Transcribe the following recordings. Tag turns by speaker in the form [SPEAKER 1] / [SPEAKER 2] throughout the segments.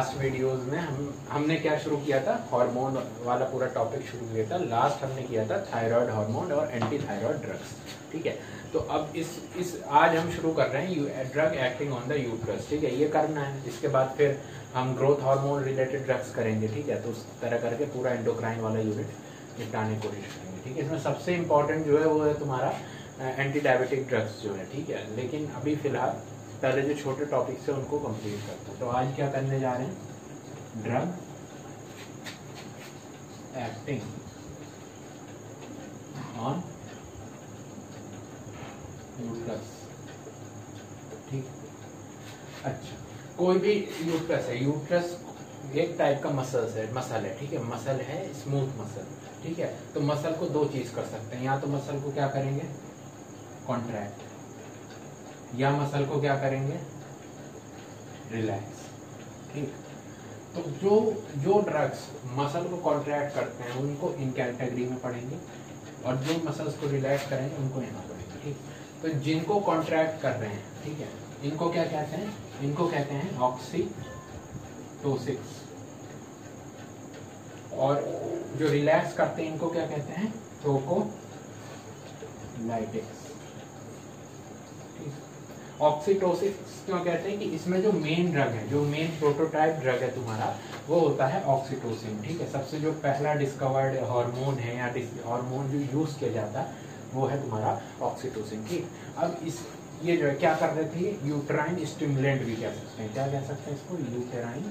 [SPEAKER 1] Last videos में हमने क्या शुरू किया था, हार्मोन वाला पूरा टॉपिक शुरू किया था। लास्ट हमने किया था थायराइड हार्मोन और एंटी थायराइड ड्रग्स, ठीक है। तो अब इस आज हम शुरू कर रहे हैं drug acting on the uterus, ठीक है। ये करना है, इसके बाद फिर हम ग्रोथ हार्मोन रिलेटेड ड्रग्स करेंगे, ठीक है। तो उस तरह करके पूरा एंडोक्राइन वाला यूनिट निपटाने की कोशिश करेंगे, ठीक है। इसमें सबसे इंपॉर्टेंट जो है वो है तुम्हारा एंटी डायबिटिक ड्रग्स जो है, ठीक है। लेकिन अभी फिलहाल पहले जो छोटे टॉपिक्स है उनको कंप्लीट करते हैं। तो आज क्या करने जा रहे हैं, ड्रग एक्टिंग ऑन यूट्रस, ठीक। अच्छा, कोई भी यूट्रस है, यूट्रस एक टाइप का मसल है, ठीक है। मसल है स्मूथ मसल, ठीक है। तो मसल को दो चीज कर सकते हैं, या तो मसल को क्या करेंगे, कॉन्ट्रैक्ट, या मसल को क्या करेंगे, रिलैक्स, ठीक। तो जो ड्रग्स मसल को कॉन्ट्रैक्ट करते हैं उनको इन कैटेगरी में पढ़ेंगे, और जो मसल्स को रिलैक्स करेंगे उनको यहाँ पढ़ेंगे, ठीक। तो जिनको कॉन्ट्रैक्ट कर रहे हैं, ठीक है, इनको क्या कहते हैं, इनको कहते हैं ऑक्सीटोसिस, और जो रिलैक्स करते हैं इनको क्या कहते हैं, ट्रोकोलाइटिक्स। ऑक्सीटोसिस क्यों कहते हैं कि इसमें जो मेन ड्रग है, जो मेन प्रोटोटाइप ड्रग है तुम्हारा, वो होता है ऑक्सीटोसिन, ठीक है। सबसे जो पहला डिस्कवर्ड हार्मोन है या हार्मोन जो यूज किया जाता है वो है तुम्हारा ऑक्सीटोसिन, ठीक। अब ये जो है क्या कर रहे थे, यूट्राइन स्टिमुलेंट भी कह सकते हैं, क्या कह सकते हैं इसको, यूटेराइन,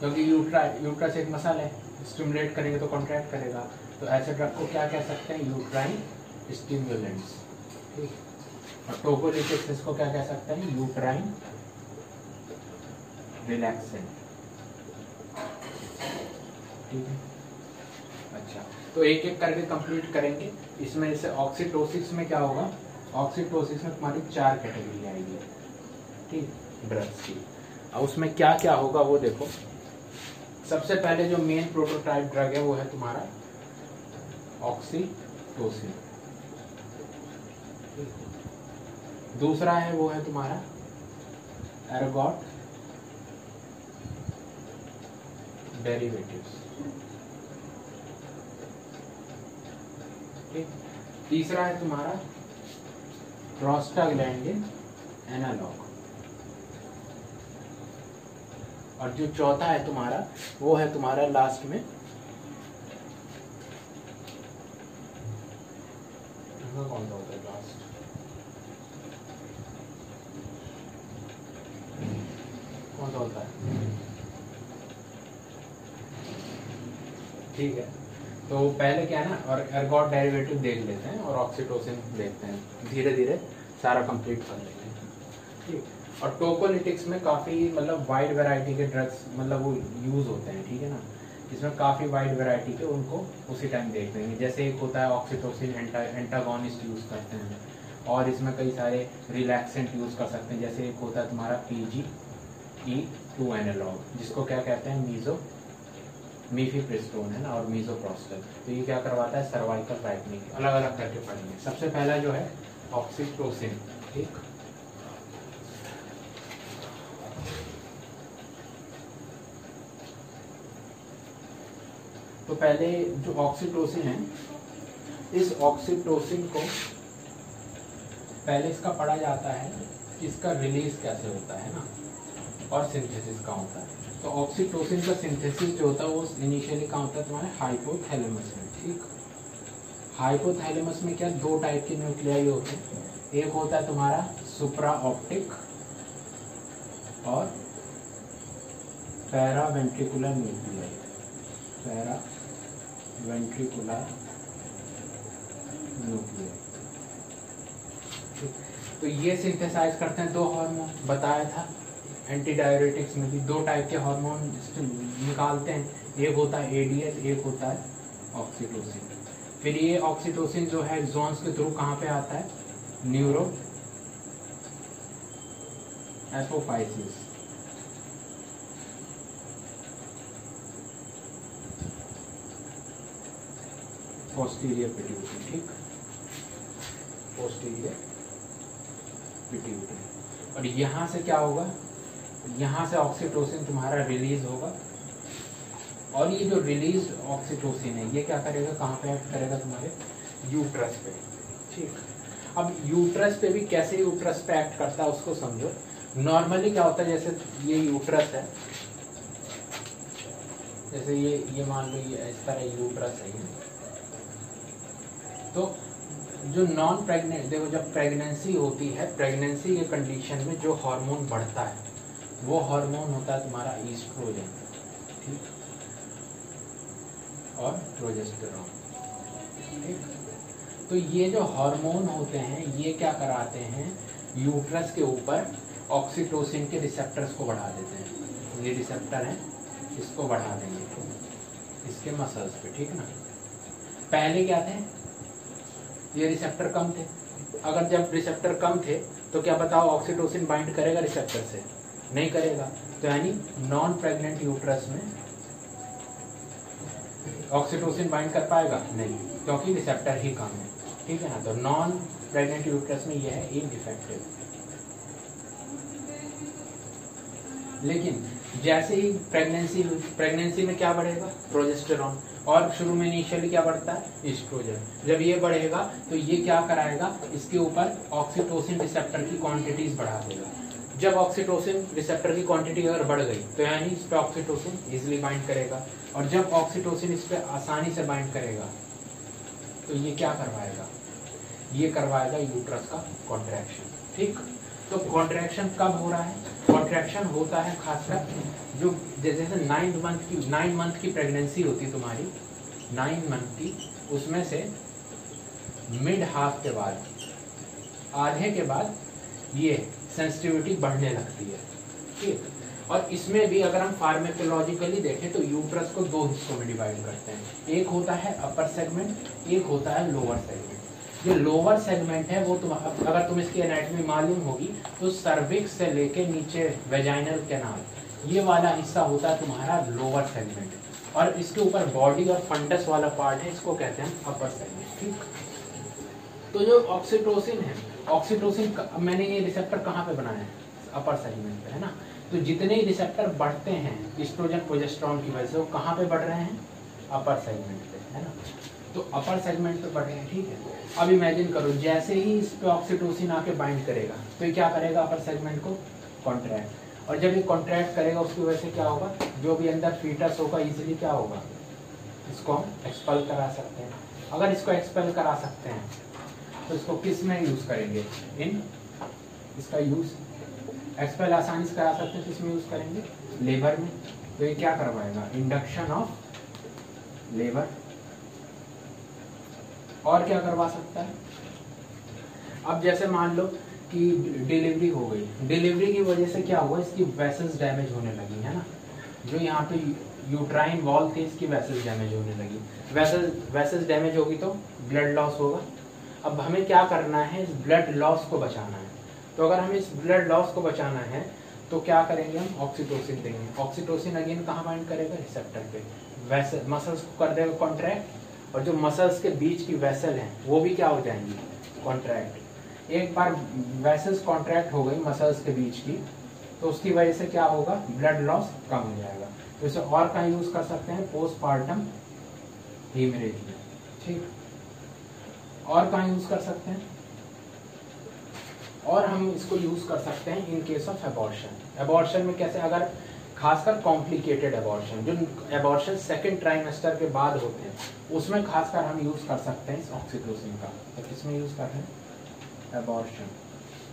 [SPEAKER 1] क्योंकि यूट्रस एक मसल है, स्टिमुलेट करेंगे तो कॉन्ट्रैक्ट करेगा। तो ऐसे ड्रग को क्या कह सकते हैं, यूट्राइन स्टिमुलेंट्स, ठीक। और ट्रोकोलाइटिक्स को क्या कह सकते हैं, यूट्राइन रिलैक्सेंट, ठीक है। अच्छा, तो एक एक करके कंप्लीट करेंगे। इसमें से ऑक्सीटोसिस में क्या होगा, ऑक्सीटोसिस में तुम्हारी 4 कैटेगरी आएगी, ठीक, ड्रग्स की। अब उसमें क्या क्या होगा वो देखो। सबसे पहले जो मेन प्रोटोटाइप ड्रग है वो है तुम्हारा ऑक्सीटोसिन, दूसरा है वो है तुम्हारा एर्गोट डेरिवेटिव्स, ठीक। तीसरा है तुम्हारा प्रोस्टाग्लैंडिन एनालॉग, और जो चौथा है तुम्हारा वो है तुम्हारा लास्ट में कौन सा होता है, लास्ट कौन सा होता है, ठीक है। तो पहले क्या है ना, और एर्गोट डेरिवेटिव देख लेते हैं और ऑक्सीटोसिन देखते हैं, धीरे धीरे सारा कंप्लीट कर लेते हैं, ठीक। और ट्रोकोलाइटिक्स में काफी मतलब वाइड वैरायटी के ड्रग्स मतलब वो यूज होते हैं, ठीक है ना। इसमें काफी वाइड वैरायटी के उनको उसी टाइम देख लेंगे। जैसे एक होता है ऑक्सीटोसिन एंटागोनिस्ट यूज करते हैं, और इसमें कई सारे रिलैक्सेंट यूज कर सकते हैं। जैसे एक होता है तुम्हारा PGE2 एनालॉग, जिसको क्या कहते हैं, मीफेप्रिस्टोन है ना, और मीजोप्रोस्टल। तो ये क्या करवाता है, सर्वाइकल टाइटनिंग, अलग अलग करके पढ़ेंगे। सबसे पहला जो है ऑक्सीटोसिन, ठीक। तो पहले जो ऑक्सीटोसिन है, इस ऑक्सीटोसिन को पहले इसका पढ़ा जाता है कि इसका रिलीज कैसे होता है ना, और सिंथेसिस का होता है। तो ऑक्सीटोसिन का सिंथेसिस जो होता है वो इनिशियली कहाँ होता है, तुम्हारे हाइपोथैलेमस में, ठीक। हाइपोथैलेमस में क्या, 2 टाइप के न्यूक्लियाई होते हैं, एक होता है तुम्हारा सुप्रा ऑप्टिक और पैरावेंट्रिकुलर न्यूक्लियाई, पैरावेंट्रिकुलर न्यूक्लियाई, तो ये सिंथेसाइज करते हैं 2 हार्मोन, बताया था एंटी डायरेटिक्स में भी 2 टाइप के हार्मोन निकालते हैं, एक होता है ADH, एक होता है ऑक्सीटोसिन। फिर ये ऑक्सीटोसिन जो है एक्सॉन्स के थ्रू कहाँ पे आता है, न्यूरो एपोफाइसिस, पोस्टीरियर पिट्यूटरी, ठीक, पोस्टीरियर पिट्यूटरी। और यहाँ से क्या होगा, यहाँ से ऑक्सीटोसिन तुम्हारा रिलीज होगा, और ये जो रिलीज ऑक्सीटोसिन है ये क्या करेगा, कहाँ पे एक्ट करेगा, तुम्हारे यूट्रस पे। ठीक, अब यूट्रस पे भी कैसे यूट्रस पे एक्ट करता है उसको समझो। नॉर्मली क्या होता है, जैसे ये यूट्रस है, जैसे ये मान लो ये इस तरह यूट्रस है ये, तो जो नॉन प्रेग्नेंट, देखो जब प्रेगनेंसी होती है, प्रेगनेंसी के कंडीशन में जो हार्मोन बढ़ता है वो हार्मोन होता है तुम्हारा ईस्ट्रोजन, ठीक, और प्रोजेस्टेरॉन। ठीक, तो ये जो हार्मोन होते हैं ये क्या कराते हैं, यूट्रस के ऊपर ऑक्सीटोसिन के रिसेप्टर्स को बढ़ा देते हैं। ये रिसेप्टर हैं, इसको बढ़ा देंगे इसके मसल्स पे, ठीक ना। पहले क्या थे, ये रिसेप्टर कम थे। अगर जब रिसेप्टर कम थे तो क्या बताओ, ऑक्सीटोसिन बाइंड करेगा रिसेप्टर से? नहीं करेगा। तो यानी नॉन प्रेग्नेंट यूट्रस में ऑक्सीटोसिन बाइंड कर पाएगा? नहीं, क्योंकि रिसेप्टर ही कम है, ठीक है ना। तो नॉन प्रेग्नेंट यूट्रस में यह है इनइफेक्टिव। लेकिन जैसे ही प्रेगनेंसी में क्या बढ़ेगा, प्रोजेस्टेरॉन, और शुरू में इनिशियली क्या बढ़ता है, ईस्ट्रोजन। जब ये बढ़ेगा तो ये क्या कराएगा, इसके ऊपर ऑक्सीटोसिन रिसेप्टर की क्वांटिटीज बढ़ा देगा। जब ऑक्सीटोसिन रिसेप्टर की क्वांटिटी अगर बढ़ गई तो यानी इस पे ऑक्सीटोसिन इजिली बाइंड करेगा, और जब ऑक्सीटोसिन इस पे आसानी से बाइंड करेगा तो ये क्या करवाएगा, ये करवाएगा यूट्रस का कॉन्ट्रैक्शन। ठीक, तो कॉन्ट्रैक्शन कब हो रहा है, कॉन्ट्रैक्शन होता है खासकर जो जैसे 9 मंथ की प्रेगनेंसी होती है तुम्हारी, 9 मंथ की, उसमें से मिड हाफ के बाद, आधे के बाद ये सेंसिटिविटी बढ़ने लगती है। ठीक, और इसमें भी अगर हम फार्माकोलॉजिकली देखें तो यूट्रस को 2 हिस्सों में डिवाइड करते हैं, एक होता है अपर सेगमेंट, एक होता है लोअर सेगमेंट। जो लोअर सेगमेंट है वो अगर तुम इसकी एनाटॉमी मालूम होगी तो सर्विक्स से लेके नीचे वेजाइनल कैनाल, ये वाला हिस्सा होता है तुम्हारा लोअर सेगमेंट, और इसके ऊपर बॉडी और फंडस वाला पार्ट है, इसको कहते हैं अपर सेगमेंट। ठीक, तो जो ऑक्सीटोसिन है, ऑक्सीटोसिन मैंने ये रिसेप्टर कहाँ पे बनाया है, अपर सेगमेंट पे, है ना। तो जितने रिसेप्टर बढ़ते हैं एस्ट्रोजन प्रोजेस्टेरॉन की वजह से, वो कहाँ पे बढ़ रहे हैं, अपर सेगमेंट पे, है ना। तो अपर सेगमेंट पे बढ़ रहे हैं। ठीक है, अब इमेजिन करो जैसे ही इस पे ऑक्सीटोसिन आके बाइंड करेगा तो ये क्या करेगा, अपर सेगमेंट को कॉन्ट्रैक्ट, और जब ये कॉन्ट्रैक्ट करेगा उसकी वजह से क्या होगा, जो भी अंदर फीटस होगा इजीली क्या होगा, इसको हम एक्सपेल करा सकते हैं। अगर इसको एक्सपेल करा सकते हैं तो इसको किस में यूज करेंगे, इन इसका यूज एक्सपेल आसानी से करा सकते हैं, किस में यूज करेंगे, लेबर में। तो ये क्या करवाएगा, इंडक्शन ऑफ लेबर। और क्या करवा सकता है, अब जैसे मान लो कि डिलीवरी हो गई, डिलीवरी की वजह से क्या हुआ, इसकी वेसल्स डैमेज होने लगी, है ना। जो यहाँ पे यूट्राइन वॉल थी इसकी वेसल्स डैमेज होने लगी, वेसल्स डैमेज होगी तो ब्लड लॉस होगा। अब हमें क्या करना है, इस ब्लड लॉस को बचाना है। तो अगर हमें इस ब्लड लॉस को बचाना है तो क्या करेंगे, हम ऑक्सीटोसिन देंगे। ऑक्सीटोसिन अगेन कहाँ बाइंड करेगा, रिसेप्टर पे, वेसल मसल्स को कर देगा कॉन्ट्रैक्ट, और जो मसल्स के बीच की वेसल हैं वो भी क्या हो जाएंगी, कॉन्ट्रैक्ट। एक बार वेसल्स कॉन्ट्रैक्ट हो गई मसल्स के बीच की तो उसकी वजह से क्या होगा, ब्लड लॉस कम हो जाएगा। तो इसे और कहाँ यूज कर सकते हैं, पोस्टपार्टम हीमरेज में। ठीक, और कहाँ यूज कर सकते हैं, और हम इसको यूज कर सकते हैं इन केस ऑफ एबॉर्शन। एबॉर्शन में कैसे, अगर खासकर कॉम्प्लिकेटेड एबॉर्शन, जो एबॉर्शन सेकंड ट्राइमेस्टर के बाद होते हैं, उसमें खासकर हम यूज कर सकते हैं इस ऑक्सीटोसिन का। तो किसमें यूज कर रहे हैं, एबॉर्शन।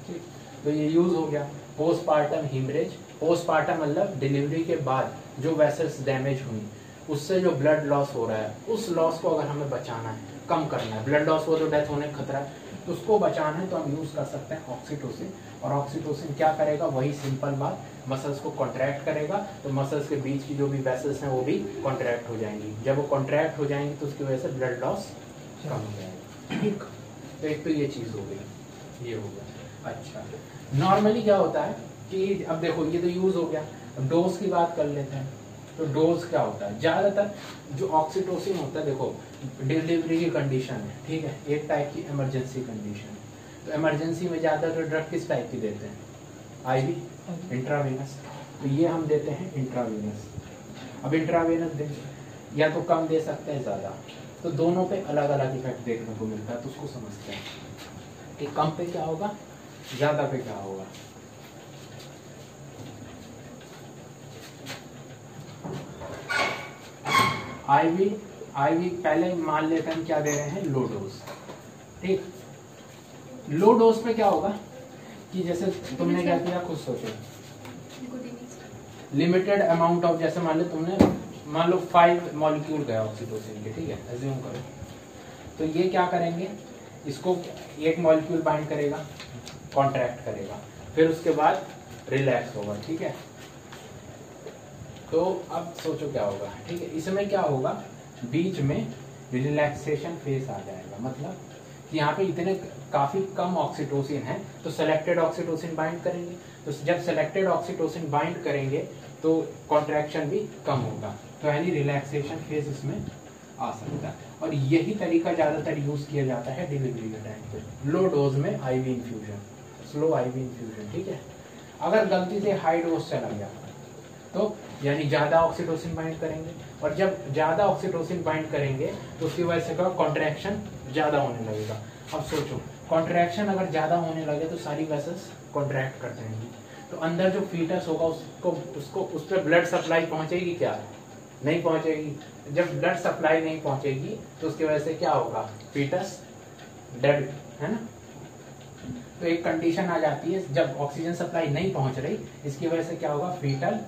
[SPEAKER 1] ठीक, तो ये यूज हो गया। पोस्टपार्टम हीमरेज, पोस्टपार्टम मतलब डिलीवरी के बाद जो वेसल्स डैमेज हुई उससे जो ब्लड लॉस हो रहा है, उस लॉस को अगर हमें बचाना है, कम करना है, ब्लड लॉस हो तो डेथ होने का खतरा है, तो उसको बचाना है तो हम यूज कर सकते हैं ऑक्सीटोसिन। और ऑक्सीटोसिन क्या करेगा, वही सिंपल बात, मसल्स को कॉन्ट्रैक्ट करेगा, तो मसल्स के बीच की जो भी वेसल्स हैं वो भी कॉन्ट्रैक्ट हो जाएंगी। जब वो कॉन्ट्रैक्ट हो जाएंगी तो उसकी वजह से ब्लड लॉस कम हो जाएगा। ठीक, तो एक तो ये चीज हो गई, ये हो गया। अच्छा, नॉर्मली क्या होता है कि अब देखो ये तो यूज हो गया, अब डोज की बात कर लेते हैं। तो डोज क्या होता है, ज्यादातर जो ऑक्सीटोसिन होता है, देखो डिलीवरी की कंडीशन है, ठीक है, एक टाइप की इमरजेंसी कंडीशन। तो इमरजेंसी में ज्यादातर ड्रग किस टाइप की देते हैं, आईवी, इंट्रावेनस, तो ये हम देते हैं इंट्रावेनस। अब इंट्रावेनस देंगे या तो कम दे सकते हैं ज़्यादा, तो दोनों पे अलग अलग इफेक्ट देखने को मिलता है। तो उसको समझते हैं कि कम पे क्या होगा, ज़्यादा पे क्या होगा। आईवी पहले मान लेते हैं क्या दे रहे हैं, लो डोज। ठीक, लो डोज पे क्या होगा कि जैसे तुमने क्या किया खुद सोचो, लिमिटेड अमाउंट ऑफ, जैसे मान लो तुमने मान लो 5 मॉलिक्यूल गया ऑक्सीटोसिन के, ठीक है, एज्यूम करो। तो ये क्या करेंगे, इसको एक मॉलिक्यूल बाइंड करेगा, कॉन्ट्रैक्ट करेगा, फिर उसके बाद रिलैक्स होगा, ठीक है। तो अब सोचो क्या होगा, ठीक है, इसमें क्या होगा, बीच में रिलैक्सेशन फेज आ जाएगा। मतलब कि यहाँ पे इतने काफी कम ऑक्सीटोसिन है, तो सेलेक्टेड ऑक्सीटोसिन बाइंड करेंगे। तो जब सेलेक्टेड ऑक्सीटोसिन बाइंड करेंगे तो कॉन्ट्रैक्शन भी कम होगा, तो यानी रिलैक्सेशन फेज इसमें आ सकता है। और यही तरीका ज्यादातर यूज किया जाता है डिलीवरी के टाइम पे, लो डोज में IV infusion, slow IV infusion, ठीक है। अगर गलती से हाई डोज चला गया तो यानी ज्यादा ऑक्सीटोसिन बाइंड करेंगे, और जब ज्यादा ऑक्सीटोसिन बाइंड करेंगे तो उसकी वजह से क्या, कॉन्ट्रैक्शन ज्यादा होने लगेगा। अब सोचो, कॉन्ट्रैक्शन अगर ज्यादा होने लगे तो सारी वेसल्स कॉन्ट्रैक्ट कर जाएंगी, तो अंदर जो फीटस होगा उसको उस पर ब्लड सप्लाई पहुंचेगी क्या, नहीं पहुंचेगी। जब ब्लड सप्लाई नहीं पहुंचेगी तो उसकी वजह से क्या होगा, फीटस डेड, है ना। तो एक कंडीशन आ जाती है जब ऑक्सीजन सप्लाई नहीं पहुंच रही, इसकी वजह से क्या होगा, फीटल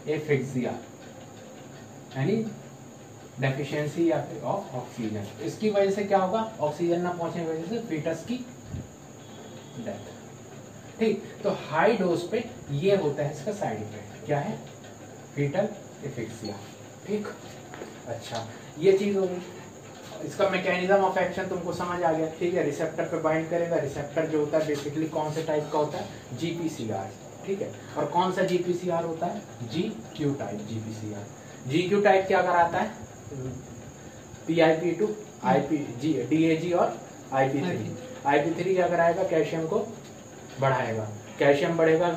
[SPEAKER 1] एफिक्सिया, यानी डेफिशिएंसी ऑफ ऑक्सीजन। इसकी वजह से क्या होगा, ऑक्सीजन ना पहुंचने की वजह से फीटस की डेथ। ठीक, तो हाई डोज पे ये होता है इसका साइड इफेक्ट, क्या है, फीटल एफिक्सिया। ठीक, अच्छा, ये चीज होगी। इसका मैकेनिज्म ऑफ एक्शन तुमको समझ आ गया, ठीक है। रिसेप्टर पे बाइंड करेगा, रिसेप्टर जो होता है बेसिकली कौन से टाइप का होता है, जीपीसीआर, ठीक है। और कौन सा जीपीसीआर होता है, GQ type GPCR. GQ type क्या कराता है, PIP2, DAG और IP3। IP3 क्या कराएगा, कैल्शियम को बढ़ाएगा, कैल्शियम बढ़ेगा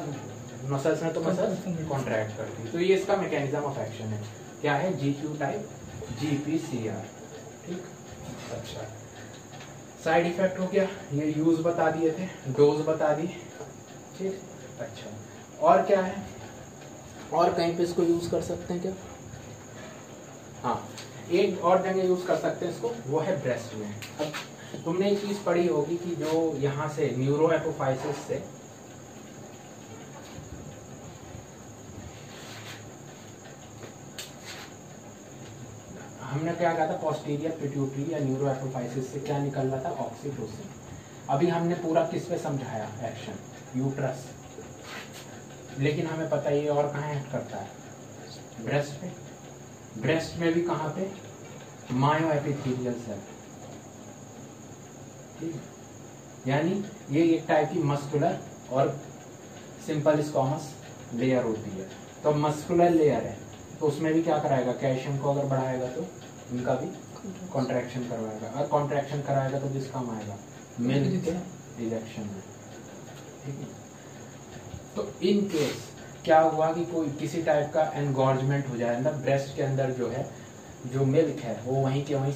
[SPEAKER 1] मसल्स में तो मसल्स कॉन्ट्रैक्ट करती है। तो ये इसका मैकेनिज्म ऑफ एक्शन है, क्या है, GQ टाइप GPCR। ठीक, अच्छा, साइड इफेक्ट हो गया, ये यूज बता दिए थे, डोज बता दी, ठीक, अच्छा। और क्या है, और कहीं पे इसको यूज कर सकते हैं क्या, हाँ, एक और जगह यूज कर सकते हैं इसको, वो है ब्रेस्ट में। अब तुमने एक चीज पढ़ी होगी कि जो यहाँ से न्यूरो एपोफाइसिस से हमने क्या कहा था, पोस्टीरियर पिट्यूटरी या न्यूरो एपोफाइसिस से क्या निकल रहा था, ऑक्सीटोसिन। अभी हमने पूरा किस पे समझाया एक्शन, यूट्रस, लेकिन हमें पता है ये और कहाँ एक्ट करता है, ब्रेस्ट पे। ब्रेस्ट में भी कहाँ पे, मायो एपिथेलियल सेल, यानी ये एक टाइप की मस्कुलर और सिंपल स्क्वामस लेयर होती है। तो मस्कुलर लेयर है तो उसमें भी क्या कराएगा, कैल्शियम को अगर बढ़ाएगा तो इनका भी कॉन्ट्रैक्शन करवाएगा, और कॉन्ट्रैक्शन कराएगा तो किस काम आएगा, मिल्क के रिजेक्शन में, ठीक है। तो इन केस क्या हुआ कि कोई किसी टाइप का एनगॉर्जमेंट हो जाए, मतलब ब्रेस्ट के अंदर जो है जो मिल्क है वो वहीं के वहीं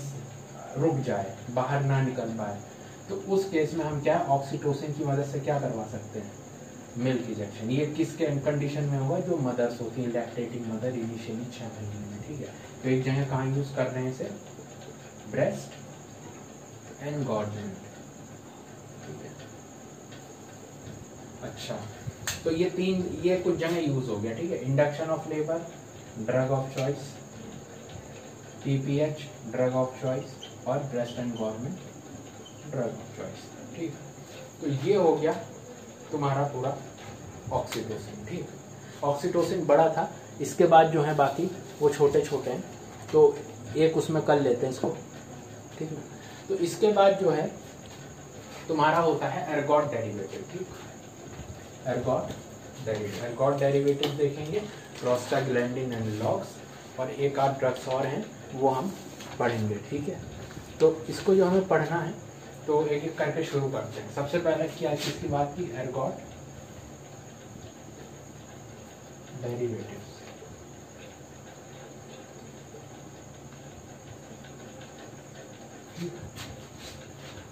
[SPEAKER 1] रुक जाए, बाहर ना निकल पाए, तो उस केस में हम क्या, ऑक्सीटोसिन की मदद से क्या करवा सकते हैं, मिल्क इंजेक्शन। ये किसके कंडीशन में होगा, जो मदर्स होती है, लैक्टेटिंग मदर, इनिशियली 6 महीने में, ठीक है। तो एक जगह कहाँ यूज कर रहे हैं इसे, ब्रेस्ट एनगॉर्जमेंट, ठीक है। अच्छा, तो ये कुछ जगह यूज हो गया, ठीक है। Induction of labour, drug of choice, PPH drug of choice, और ब्रेस्ट एनगॉर्जमेंट ड्रग ऑफ चॉइस, ठीक। तो ये हो गया तुम्हारा पूरा ऑक्सीटोसिन, ठीक। ऑक्सीटोसिन बड़ा था, इसके बाद जो है बाकी वो छोटे छोटे हैं, तो एक उसमें कर लेते हैं इसको, ठीक है। तो इसके बाद जो है तुम्हारा होता है एर्गोट डेरिवेटिव, ठीक। एर्गोट डेरिवेटिव देखेंगे, प्रोस्टाग्लैंडिन एंड लॉक्स, और एक आध ड्रग्स और हैं वो हम पढ़ेंगे, ठीक है। तो इसको जो हमें पढ़ना है तो एक एक करके शुरू करते हैं। सबसे पहले क्या चीज की बात की, एर्गोट डेरिवेटिव्स।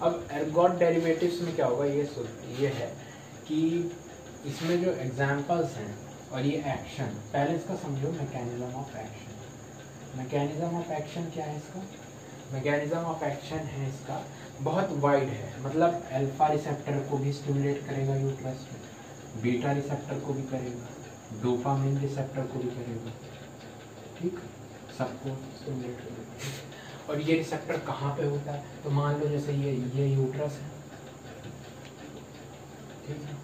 [SPEAKER 1] अब एर्गोट डेरिवेटिव्स में क्या होगा, ये है कि इसमें जो एग्जाम्पल्स हैं और ये एक्शन, पहले इसका समझो mechanism of action. Mechanism of action क्या है इसका? मैकेनिज्म ऑफ एक्शन है इसका बहुत वाइड है, मतलब अल्फा रिसेप्टर को भी स्टिमुलेट करेगा यूट्रस में, बीटा रिसेप्टर को भी करेगा, डोपामिन रिसेप्टर को भी करेगा, ठीक, सबको स्टिमुलेट करेगा। और ये रिसेप्टर कहाँ पे होता है? तो मान लो जैसे ये यूट्रस है, ठीक है।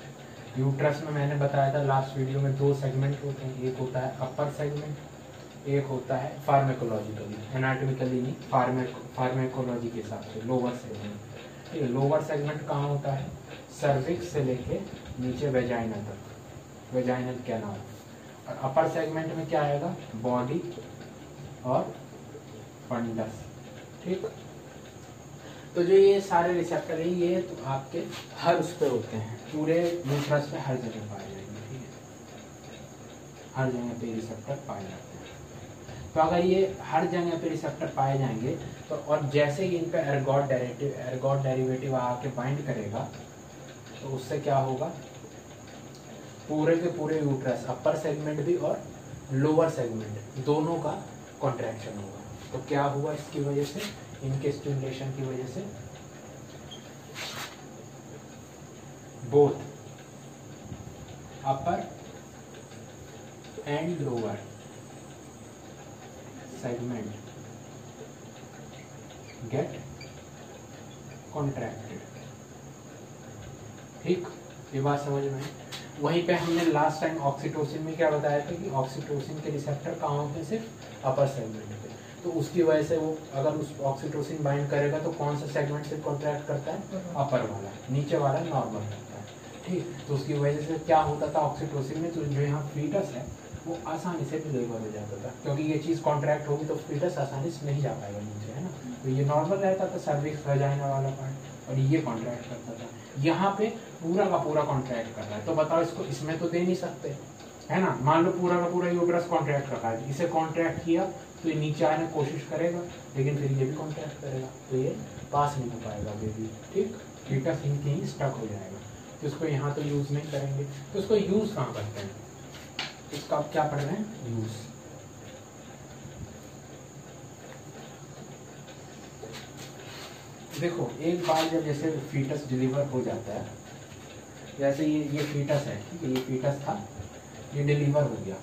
[SPEAKER 1] यूट्रस में मैंने बताया था लास्ट वीडियो में 2 सेगमेंट होते हैं, एक होता है अपर सेगमेंट, एक होता है फार्मेकोलॉजिकली, एनाटॉमिकली नहीं, फार्मेकोलॉजी के हिसाब से लोअर सेगमेंट। ठीक है, लोअर सेगमेंट कहाँ होता है? सर्विक्स से लेके नीचे वेजाइना तक, वेजाइनल कैनाल। और अपर सेगमेंट में क्या आएगा? बॉडी और फंडस, ठीक। तो जो ये सारे रिसेप्टर हैं ये तो आपके हर उस पे होते हैं, पूरे यूट्रस पे हर जगह पाए जाएंगे, ठीक है, हर जगह पे रिसेप्टर पाए जाते हैं। तो अगर ये हर जगह पे रिसेप्टर पाए जाएंगे तो और जैसे ही इन पे एर्गोट डेरिवेटिव आके बाइंड करेगा तो उससे क्या होगा? पूरे के पूरे यूट्रस, अपर सेगमेंट भी और लोअर सेगमेंट दोनों का कॉन्ट्रैक्शन होगा। तो क्या हुआ इसकी वजह से? इनके स्टिमुलेशन की वजह से both upper and lower segment get contracted, ठीक। ये बात समझ में? वहीं पे हमने लास्ट टाइम ऑक्सीटोसिन में क्या बताया था कि ऑक्सीटोसिन के रिसेप्टर कहाँ होते हैं? सिर्फ अपर सेगमेंट पे। तो उसकी वजह से वो अगर उस ऑक्सीटोसिन बाइंड करेगा तो कौन सा सेगमेंट से कॉन्ट्रैक्ट करता है? अपर वाला, नीचे वाला नॉर्मल रहता है, ठीक। तो उसकी वजह से क्या होता था ऑक्सीटोसिन में? तो जो यहाँ फीटस है वो आसानी से डिलीवर हो जाता था, क्योंकि ये चीज़ कॉन्ट्रैक्ट होगी तो फीटस आसानी से नहीं जा पाएगा नीचे, है ना। तो ये नॉर्मल रहता था सर्विक्स वेजाइना वाला पार्ट, और ये कॉन्ट्रैक्ट करता था। यहाँ पे पूरा का पूरा कॉन्ट्रैक्ट कर रहा है, तो बताओ इसको इसमें तो दे नहीं सकते, है ना। मान लो पूरा का पूरा यूट्रस कॉन्ट्रैक्ट कर रहा है, इसे कॉन्ट्रैक्ट किया तो ये नीचे आने की कोशिश करेगा, लेकिन फिर ये भी कॉन्ट्रैक्ट करेगा तो ये पास नहीं हो पाएगा बेबी, ठीक। फीटस कहीं स्टक हो जाएगा। तो इसको यहाँ तो यूज नहीं करेंगे, तो इसको यूज कहाँ करते हैं? इसका आप क्या पढ़ रहे हैं? यूज। देखो एक बार जब जैसे फीटस डिलीवर हो जाता है, जैसे ये फीटस है, ठीक है, ये फीटस था, ये डिलीवर हो गया,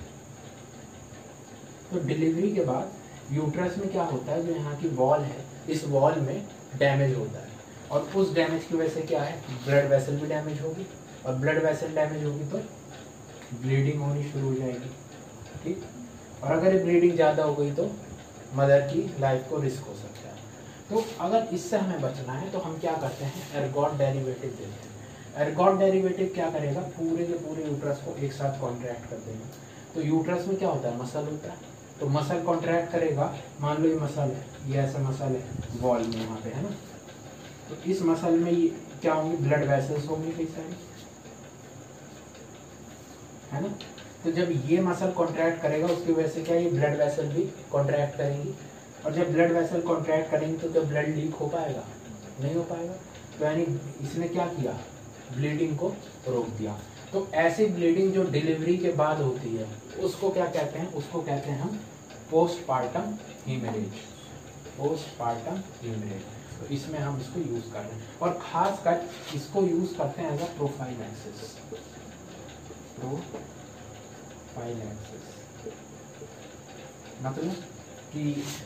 [SPEAKER 1] तो डिलीवरी के बाद यूट्रस में क्या होता है? जो यहाँ की वॉल है, इस वॉल में डैमेज होता है, और उस डैमेज की वजह से क्या है? ब्लड वेसल भी डैमेज होगी, और ब्लड वेसल डैमेज होगी तो ब्लीडिंग होनी शुरू हो जाएगी, ठीक। और अगर ब्लीडिंग ज़्यादा हो गई तो मदर की लाइफ को रिस्क हो सकता है। तो अगर इससे हमें बचना है तो हम क्या करते हैं? एर्गोट डेरिवेटिव देते हैं। एर्गोट डेरिवेटिव क्या करेगा? पूरे के पूरे यूट्रस को एक साथ कॉन्ट्रैक्ट कर देगा। तो यूट्रस में क्या होता है? मसल होता है, तो मसल कॉन्ट्रैक्ट करेगा। मान लो ये मसल है, ये ऐसा मसल है वॉल में यहाँ पे, है ना। तो इस मसल में ये क्या होंगे? ब्लड वेसल्स होंगे कई सारी, है ना। तो जब ये मसल कॉन्ट्रैक्ट करेगा उसकी वजह से क्या ये ब्लड वेसल भी कॉन्ट्रैक्ट करेंगी, और जब ब्लड वेसल कॉन्ट्रैक्ट करेंगे तो जब ब्लड लीक हो पाएगा? नहीं हो पाएगा। तो यानी इसने क्या किया? ब्लीडिंग को रोक दिया। तो ऐसी ब्लीडिंग जो डिलीवरी के बाद होती है उसको क्या कहते हैं? उसको कहते हैं हम पोस्टपार्टम हीमरेज, पोस्टपार्टम हीमरेज। तो इसमें हम इसको यूज कर रहे हैं, और खास कर इसको यूज करते हैं एज अ प्रोफाइलैक्सिस, प्रोफाइलैक्सिस। मतलब कि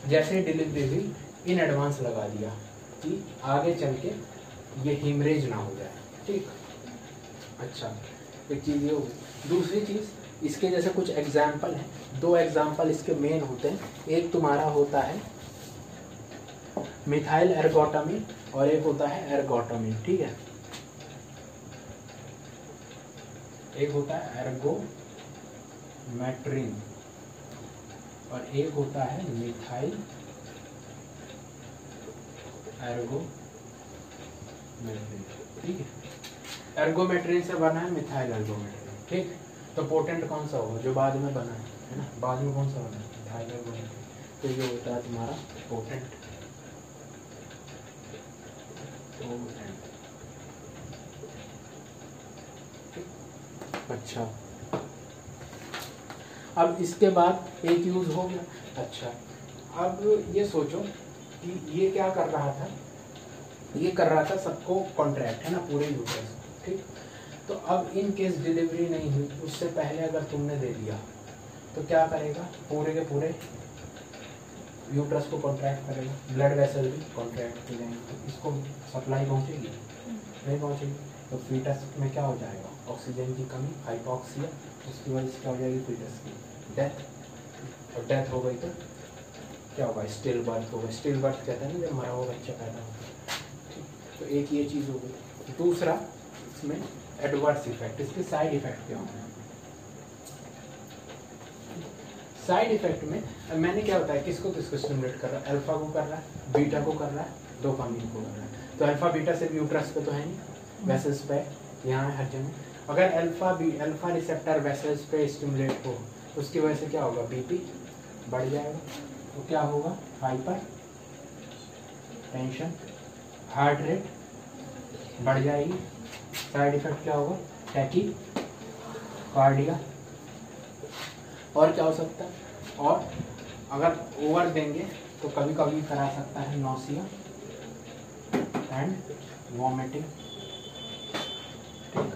[SPEAKER 1] जैसे डिलीवरी हुई इन एडवांस लगा दिया कि आगे चल के ये हीमरेज ना हो जाए, ठीक। अच्छा, एक चीज़ ये होगी। दूसरी चीज़ इसके जैसे कुछ एग्जाम्पल हैं, 2 एग्जाम्पल इसके मेन होते हैं। एक तुम्हारा होता है मिथाइल एर्गोटामिन और एक होता है एर्गोटामिन, ठीक है। एक होता है एर्गोमेट्रिन और एक होता है मिथाइल एर्गोमेट्रिन, ठीक है। एर्गोमेट्रिन से बना है मिथाइल एर्गोमेट्रिन, ठीक। तो पोटेंट कौन सा होगा? जो बाद में बना है ना, बाद में कौन सा बना है? थायराइड। तो ये होता है तुम्हारा पोटेंट। अच्छा, अब इसके बाद एक यूज हो गया। अच्छा, अब ये सोचो कि ये क्या कर रहा था, ये कर रहा था सबको कॉन्ट्रैक्ट, है ना, पूरे यूजर्स, ठीक। तो अब इन केस डिलीवरी नहीं हुई, उससे पहले अगर तुमने दे दिया तो क्या करेगा? पूरे के पूरे यूट्रस को कॉन्ट्रैक्ट करेगा, ब्लड वेसल भी कॉन्ट्रैक्ट हो जाएंगे, तो इसको सप्लाई पहुंचेगी? नहीं पहुंचेगी। तो फीटस में क्या हो जाएगा? ऑक्सीजन की कमी, हाइपोक्सिया, उसकी वजह से क्या हो जाएगी? फीटस की डेथ। और डेथ हो गई तो क्या होगा? स्टिल बर्थ होगा। स्टिल बर्थ कहते हैं ना जब मरा हुआ बच्चा पैदा होता है, ठीक। तो एक ये चीज़ हो गई। दूसरा, इसमें एडवर्स इफेक्ट, इसके साइड इफेक्ट क्या होंगे? साइड इफेक्ट में मैंने क्या बताया, किसको किसको स्टिमुलेट कर रहा है? अल्फा को कर रहा है, बीटा को कर रहा है, डोपामिन को कर रहा है। तो अल्फा बीटा सिर्फ यूट्रस पे तो है नहीं, वेसल्स पे, यहाँ है हर जगह। अगर अल्फा रिसेप्टर वेसल्स पे स्टिमुलेट हो, उसकी वजह से क्या होगा? बीपी बढ़ जाएगा। तो क्या होगा? हाइपर टेंशन, हार्ट रेट बढ़ जाएगी। साइड इफेक्ट क्या होगा? Tachycardia. और क्या हो सकता है? और अगर ओवर देंगे तो कभी कभी करा सकता है नौसिया एंड वॉमिटिंग, ठीक।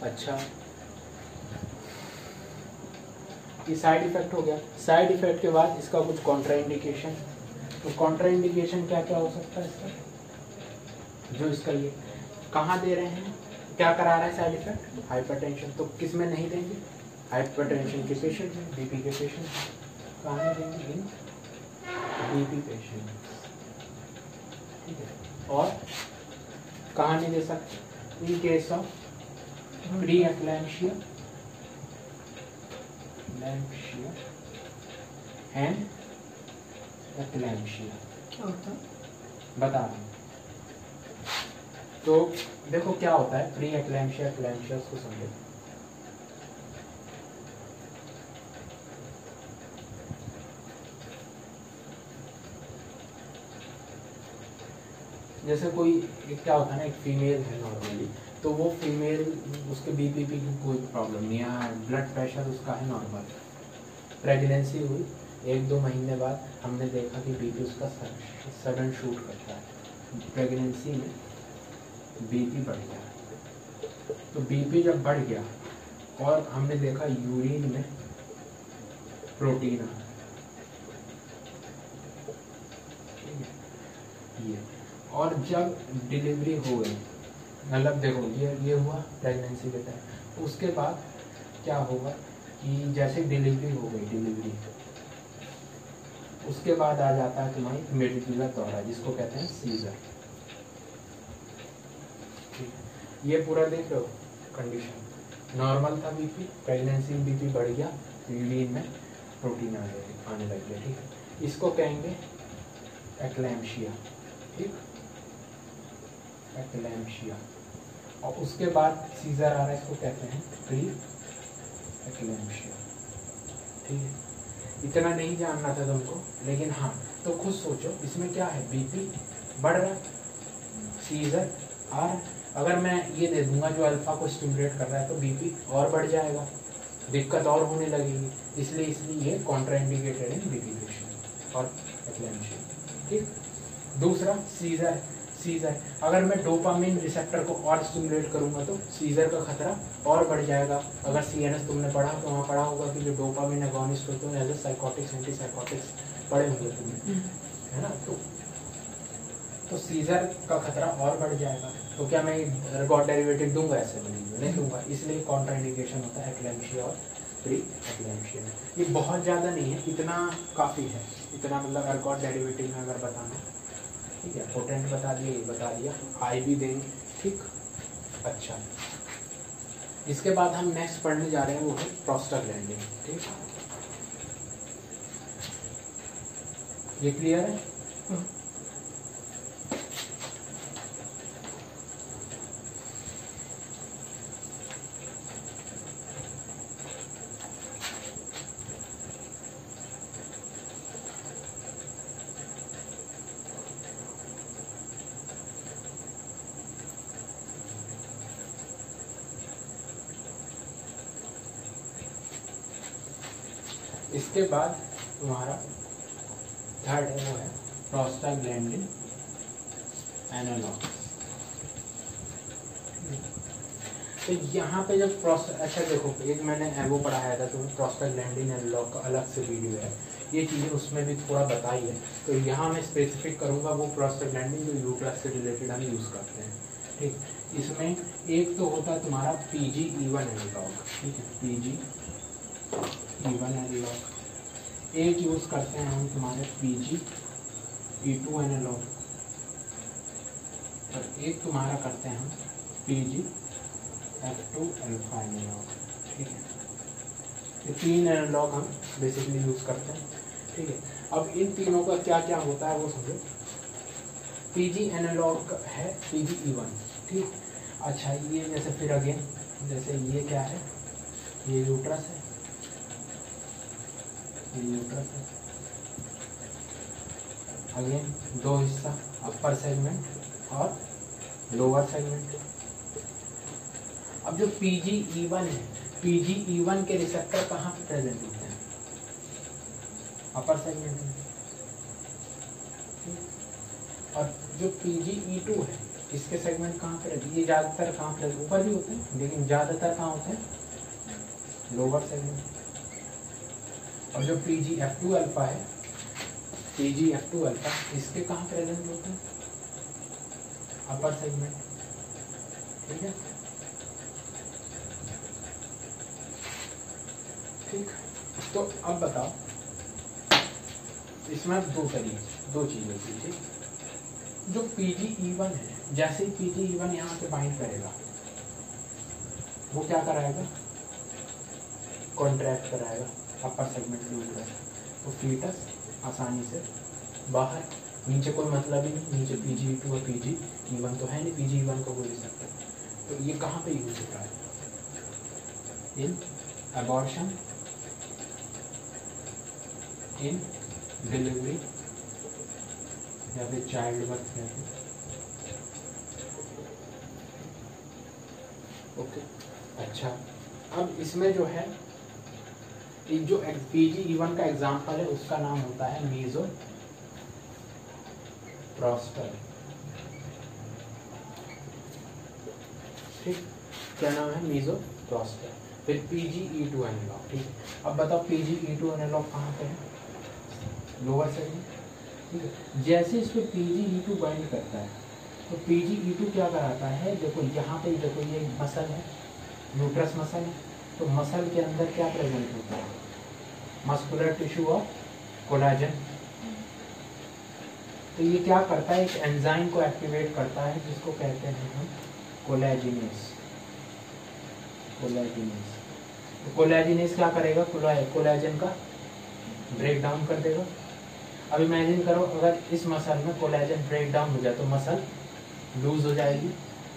[SPEAKER 1] अच्छा, ये साइड इफेक्ट हो गया। साइड इफेक्ट के बाद इसका कुछ कॉन्ट्राइंडिकेशन। तो कॉन्ट्राइंडिकेशन क्या क्या हो सकता है इसका? जो इसका ये कहाँ दे रहे हैं, क्या करा रहा है साइड इफेक्ट? हाइपरटेंशन। तो किस में नहीं देंगे? हाइपरटेंशन के पेशेंट में, बीपी के पेशेंट। कहाँ नहीं देंगे? इन बीपी पेशेंट, ठीक है। और कहाँ नहीं दे सकते? In case of pre eclampsia and eclampsia.
[SPEAKER 2] क्या होता है?
[SPEAKER 1] बता रहा हूँ। तो देखो क्या होता है प्री एक्लैम्शिया, एक्लैम्शिया उसको समझो। जैसे कोई क्या होता है ना, एक फीमेल है नॉर्मली, तो वो फीमेल, उसके बीपी की कोई प्रॉब्लम नहीं है, ब्लड प्रेशर उसका है नॉर्मल। प्रेगनेंसी हुई 1-2 महीने बाद हमने देखा कि बीपी उसका सडन शूट करता है, प्रेगनेंसी में बीपी बढ़ गया। तो बीपी जब बढ़ गया और हमने देखा यूरिन में प्रोटीन आ रहा है, ये। और जब डिलीवरी हो गई, मतलब देखो ये हुआ प्रेगनेंसी के टाइम, उसके बाद क्या होगा कि जैसे डिलीवरी हो गई, उसके बाद आ जाता है तुम्हारी मेडिकुलर दौरा, जिसको कहते हैं सीजर। ये पूरा देख रहे हो कंडीशन, नॉर्मल था बीपी, प्रेगनेंसी में बीपी बढ़ गया, यूरिन में प्रोटीन आने लग गया, ठीक है। इसको कहेंगे एक्लैम्शिया, ठीक, एक्लैम्शिया। और उसके बाद सीजर आ रहा है, इसको कहते हैं प्री एक्लैम्शिया, ठीक है। इतना नहीं जानना था तुमको, लेकिन हाँ, तो खुद सोचो इसमें क्या है, बीपी बढ़ रहा है, सीजर आ रहा है। अगर मैं ये दे दूंगा जो अल्फा को स्टिमुलेट कर रहा है, तो बीपी और बढ़ जाएगा, दिक्कत और होने लगेगी। इसलिए ये कॉन्ट्राइंडिकेटेड है बीपी पेशेंट और एक्लैम्शिया, ठीक। दूसरा सीजर अगर मैं डोपामिन रिसेप्टर को और स्टिमुलेट करूंगा तो सीजर का खतरा और बढ़ जाएगा। अगर सीएनएस तुमने पढ़ा तो वहाँ पढ़ा होगा कि जो डोपामिन एगोनिस्ट होते हैं एज ए साइकोटिक्स, एंटीसाइकोटिक्स पढ़े होंगे तुमने, है ना। तो सीजर का खतरा और बढ़ जाएगा। तो क्या मैं एर्गोट डेरिवेटिव दूंगा? ऐसे नहीं दूंगा, इसलिए कॉन्ट्राइंडिकेशन होता है एक्लैम्शिया और प्री एक्लैम्शिया। ये बहुत ज़्यादा नहीं है, इतना काफ़ी है, इतना मतलब एर्गोट डेरिवेटिव में अगर बताना, ठीक है। पोटेंट बता दिया, ये बता दिया, आई भी देंगे, ठीक। अच्छा, इसके बाद हम नेक्स्ट पढ़ने जा रहे हैं, वो है प्रोस्टाग्लैंडिन, ठीक। ये क्लियर है? उसके बाद तुम्हारा थर्ड है वो है प्रोस्टाग्लैंडिन एनालॉग। तो यहाँ पे जब अच्छा देखो, एक मैंने वो पढ़ाया था तुम्हें प्रोस्टाग्लैंडिन एनालॉग का अलग से वीडियो है, ये चीज़ें उसमें भी थोड़ा बताई है। तो यहाँ मैं स्पेसिफिक करूँगा वो प्रोस्टाग्लैंडिन जो यूट्रस से रिलेटेड हम यूज़ करते हैं। ठीक, इसमें एक तो होता है तुम्हारा PGE1 एनालॉग, ठीक है, PGE1 एनालॉग। एक यूज़ करते हैं हम तुम्हारे PGE2 एनालॉग, और एक तुम्हारा करते हैं हम PGF2 अल्फा एनालॉग। ठीक है, ये 3 एनालॉग हम बेसिकली यूज़ करते हैं। ठीक है, अब इन तीनों का क्या क्या होता है वो समझो। PG एनालॉग है PGE1। ठीक, अच्छा ये जैसे फिर अगेन जैसे ये क्या है, ये यूट्रस है, ये यूट्रस है। अगेन 2 हिस्सा, अपर सेगमेंट और लोअर सेगमेंट। अब जो PGE1 है, PGE1 के रिसेप्टर कहाँ पे प्रेजेंट होते हैं? अपर सेगमेंट में। और जो PGE2 है इसके सेगमेंट कहाँ पे रहते हैं? ये ज़्यादातर कहाँ पे, ऊपर भी होते हैं लेकिन ज़्यादातर कहाँ होते हैं? Lower segment. और जो PGF2 अल्फा है, PGF2 अल्फा इसके कहाँ प्रेजेंट होते हैं? Upper segment. ठीक है, ठीक। तो अब बताओ, इसमें दो चीजें थी। ठीक, जो PGE1 है, जैसे ही PGE1 यहाँ पे बाइंड करेगा वो क्या कराएगा? कॉन्ट्रैक्ट कराएगा अपर सेगमेंट के ऊपर, तो फीटस आसानी से बाहर, नीचे कोई मतलब ही नहीं, नीचे PGE2 और PGE1 तो है नहीं, PGE1 को कोई रिसेप्टर। तो ये कहाँ पे यूज होता है? इन अबॉर्शन, इन डिलीवरी या फिर चाइल्ड बर्थ कहते हैं। ओके, अच्छा अब इसमें जो है जो PGE1 का एग्जाम्पल है उसका नाम होता है मीजो प्रोस्टर। ठीक, क्या नाम है? मीजो प्रोस्टर। फिर PGE2 एनालॉग। ठीक, अब बताओ PGE2 एनालॉग कहाँ पे है? Lower segment. ठीक है, जैसे इस पे PGE2 बाइंड करता है तो PGE2 क्या कराता है? देखो यहाँ पे, देखो ये मसल है, यूट्रस मसल है, तो मसल के अंदर क्या प्रेजेंट होता है? मस्कुलर टिश्यू और कोलाजन। तो ये क्या करता है? एक एंजाइम को एक्टिवेट करता है जिसको कहते हैं हम कोलेजिनेस। तो कोलेजिनेस क्या करेगा? कोलेजन का ब्रेक डाउन कर देगा। अब इमेजिन करो अगर इस मसल में कोलेजन ब्रेक डाउन हो जाए तो मसल लूज हो जाएगी,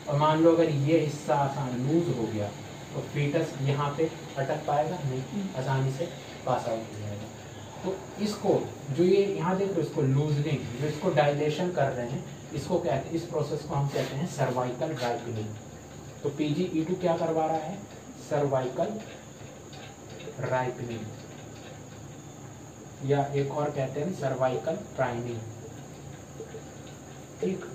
[SPEAKER 1] और मान लो अगर ये हिस्सा आसान लूज हो गया तो फीटस यहाँ पे अटक पाएगा नहीं, आसानी से पास आउट हो जाएगा। तो इसको जो ये यहाँ देख रहे हो, इसको लूजनिंग, जो इसको डायलेशन कर रहे हैं, इसको कहते हैं, इस प्रोसेस को हम कहते हैं सर्वाइकल राइपनिंग। तो PGE2 क्या करवा रहा है? सर्वाइकल राइपनिंग, या एक और कहते हैं सर्वाइकल प्राइमिंग। ठीक,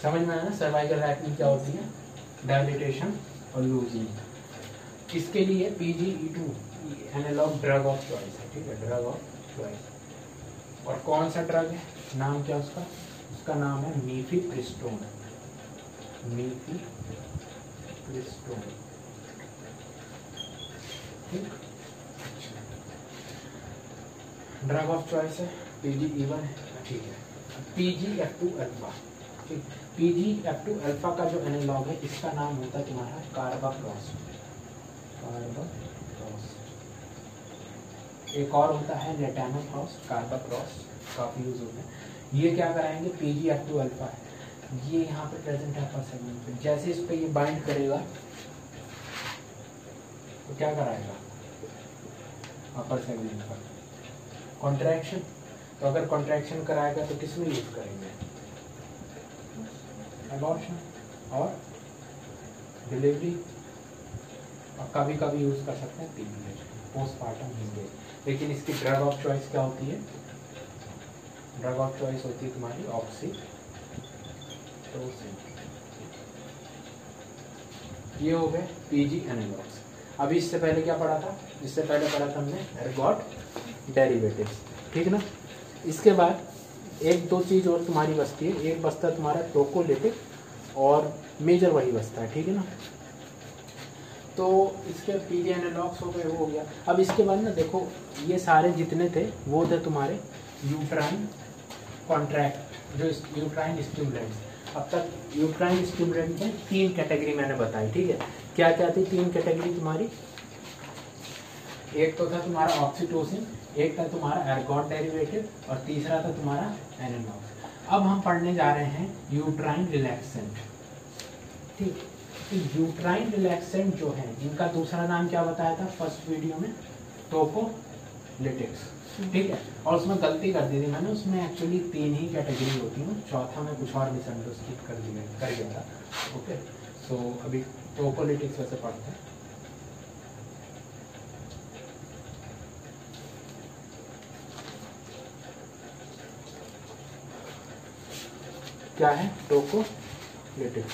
[SPEAKER 1] समझ में आया ना? सर्वाइकल राइपनिंग क्या होती है? डायलिटेशन और लूजिंग। इसके लिए PGE2 analogue drug of choice है। ठीक है, ड्रग ऑफ चॉइस। और कौन सा ड्रग है? नाम क्या उसका? उसका नाम है मीफिप्रिस्टोन। मीफिप्रिस्टोन। ठीक, ड्रग ऑफ चॉइस है, PGE1 है। ठीक है, PGF2 अल्फा। ठीक, PGF2 अल्फा का जो एनालॉग है इसका नाम होता है तुम्हारा कार्बाप्रोस्ट। एक और होता है लेटानोफ्रॉस्ट, कार्बाप्रोस्ट काफी यूज होता है। ये क्या कराएंगे? PGF2 अल्फा है, ये यहाँ पे प्रेजेंट है अपर सेगमेंट पे। जैसे इस पे ये बाइंड करेगा तो क्या कराएगा? अपर सेगमेंट पर कॉन्ट्रैक्शन। तो अगर कॉन्ट्रैक्शन कराएगा तो किस में यूज करेंगे? एबॉर्शन और डिलीवरी, और कभी कभी यूज कर सकते हैं PPH, पोस्टपार्टम हीमोरेज। लेकिन इसकी ड्रग ऑफ चॉइस क्या होती है? ड्रग ऑफ चॉइस होती है तुम्हारी ऑक्सीटोसिन। ये हो गए पीजी एनालॉग्स। अभी इससे पहले क्या पढ़ा था? इससे पहले पढ़ा था हमने एर्गोट डेरिवेटिव्स, ठीक ना। इसके बाद एक दो चीज और तुम्हारी बचती है। एक बचता है तुम्हारा टोकोलिटिक और मेजर वही बचता है, ठीक है ना। तो इसके पीजी एनालॉग्स हो गए, वो हो गया। अब इसके बाद ना देखो, ये सारे जितने थे वो थे तुम्हारे यूट्राइन कॉन्ट्रैक्ट, जो यूट्राइन स्टिमुलेंट्स। अब तक यूट्राइन स्टिमुलेंट में 3 कैटेगरी मैंने बताई, ठीक है। क्या क्या थी 3 कैटेगरी तुम्हारी? एक तो था तुम्हारा ऑक्सीटोसिन, एक था तुम्हारा एर्गोट डेरिवेटिव और तीसरा था तुम्हारा एनालॉग। अब हम पढ़ने जा रहे हैं यूट्राइन रिलैक्सेंट, ठीक। तो यूट्राइन रिलैक्सेंट जो है, इनका दूसरा नाम क्या बताया था फर्स्ट वीडियो में? टोकोलिटिक्स, ठीक है। और उसमें गलती कर दी थी मैंने, उसमें एक्चुअली 3 ही कैटेगरी होती है, चौथा में कुछ और मिसअंडरस्टूड कर गया था। ओके, सो अभी टोकोलिटिक्स वैसे पढ़ते हैं। क्या है टोकोलिटिक्स?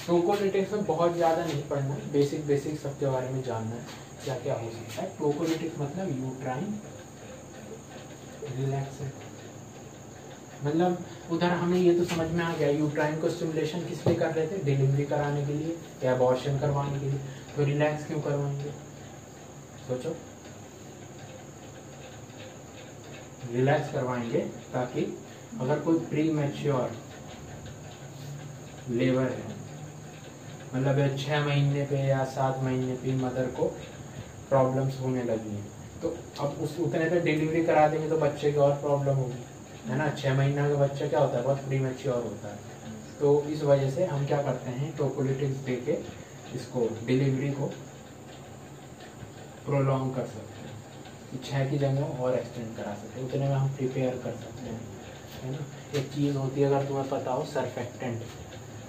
[SPEAKER 1] टोकोलिटिक्स में बहुत ज़्यादा नहीं पढ़ना है, बेसिक सबके बारे में जानना है क्या क्या हो सकता है। टोकोलिटिक्स मतलब यूट्राइन रिलैक्सेंट, मतलब उधर हमें ये तो समझ में आ गया यूट्राइन को स्टिमुलेशन किस लिए कर रहे थे? डिलीवरी कराने के लिए या अबॉर्शन करवाने के लिए। तो रिलैक्स क्यों करवाएंगे? सोचो, रिलैक्स करवाएंगे ताकि अगर कोई प्री मैच्योर लेबर है, मतलब 6 महीने पे या 7 महीने पे मदर को प्रॉब्लम्स होने लगी हैं, तो अब उस उतने पे डिलीवरी करा देंगे तो बच्चे की और प्रॉब्लम होगी, है ना। 6 महीना का बच्चा क्या होता है? बहुत प्री मैच्योर होता है। तो इस वजह से हम क्या करते हैं, टोकोलिटिक्स दे के इसको डिलीवरी को प्रोलॉन्ग कर सकते हैं, 6 की जगह और एक्सटेंड करा सकते हैं, उतने में हम प्रिपेयर कर सकते हैं, है ना। एक चीज़ होती है, अगर तुम्हें पता हो,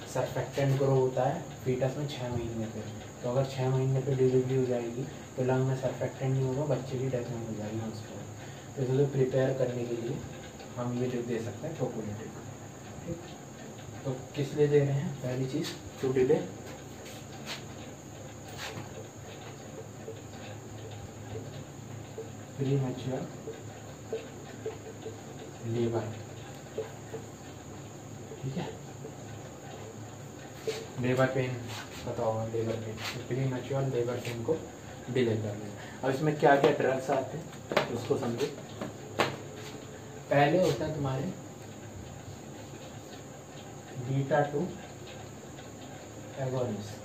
[SPEAKER 1] सरफेक्टेंट ग्रो होता है फीटस में 6 महीने पे। तो अगर 6 महीने पे डिलीवरी हो जाएगी तो लंग में सरफेक्टेंट नहीं होगा, बच्चे की डेथ हो जाएगी उसको। तो इसलिए प्रिपेयर करने के लिए हम ये दे सकते हैं टोकोलिटिक, ठीक। तो किस लिए दे रहे हैं? पहली चीज़ to delay premature labour, ठीक है। लेबर पेन पता होगा, लेबर पेन, तो प्री मैच्योर लेबर पेन को डिले कर रहे हैं। अब इसमें क्या क्या ड्रग्स आते हैं उसको समझो। पहले होता है तुम्हारे बीटा-2 एगोनिस्ट।